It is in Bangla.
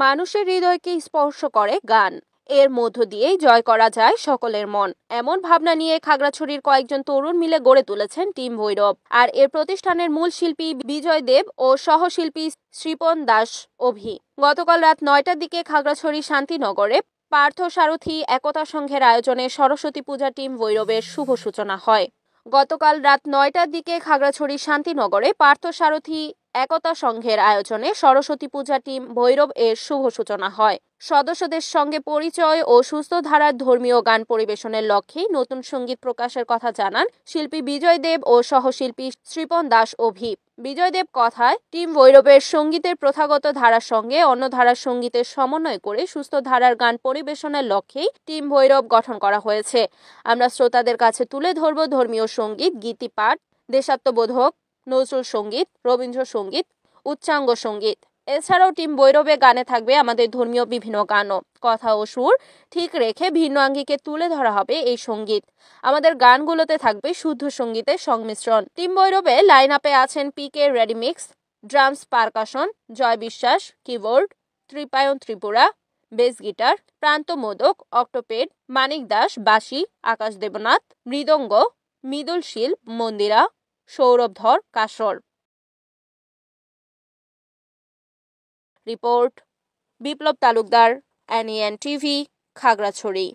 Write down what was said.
মানুষের হৃদয়কে স্পর্শ করে গান। এর মধ্য দিয়েই জয় করা যায় সকলের মন, এমন ভাবনা নিয়ে খাগড়াছড়ির কয়েকজন তরুণ মিলে গড়ে তুলেছেন টিম ভৈরব। আর এর প্রতিষ্ঠানের মূল শিল্পী বিজয় দেব ও সহশিল্পী শ্রীপন দাস অভি। গতকাল রাত ৯টার দিকে খাগড়াছড়ি শান্তিনগরে পার্থসারথী একতা সংঘের আয়োজনে সরস্বতী পূজা টিম ভৈরবের শুভ সূচনা হয়। গতকাল রাত ৯টার দিকে খাগড়াছড়ি শান্তিনগরে পার্থসারথী একতা সংঘের আয়োজনে সরস্বতী পূজা টিম ভৈরব এর শুভ সূচনা হয়। সদস্যদের সঙ্গে পরিচয় ও সুস্থ ধারার ধর্মীয় গান পরিবেশনের লক্ষ্যে নতুন সঙ্গীত প্রকাশের কথা জানান শিল্পী বিজয় দেব ও সহশিল্পী শ্রীপন দাস অভি। বিজয় দেব কথায়, টিম ভৈরবের সঙ্গীতের প্রথাগত ধারার সঙ্গে অন্য ধারার সঙ্গীতের সমন্বয় করে সুস্থ ধারার গান পরিবেশনের লক্ষ্যেই টিম ভৈরব গঠন করা হয়েছে। আমরা শ্রোতাদের কাছে তুলে ধরব ধর্মীয় সঙ্গীত, গীতিপাঠ, দেশাত্মবোধক, নজরুল সঙ্গীত, রবীন্দ্রসঙ্গীত, উচ্চাঙ্গ সঙ্গীত। এছাড়াও টিম ভৈরবে গানে থাকবে আমাদের ধর্মীয় বিভিন্ন গানও। কথা ও সুর ঠিক রেখে ভিন্ন আঙ্গিকে তুলে ধরা হবে এই সঙ্গীত। আমাদের গানগুলোতে থাকবে শুদ্ধ সঙ্গীতের সংমিশ্রণ। টিম ভৈরবে লাইন আপে আছেন পিকে রেডিমিক্স, ড্রামস পারকাশন, জয় বিশ্বাস, কিবোর্ড, ত্রিপায়ন ত্রিপুরা, বেস গিটার, প্রান্ত মোদক, অক্টোপেড, মানিক দাস বাঁশি, আকাশ দেবনাথ মৃদঙ্গ, মৃদুল শীল মন্দিরা, সৌরভ ধর কাসর। রিপোর্ট বিপ্লব তালুকদার, NEN টিভি, খাগড়াছড়ি।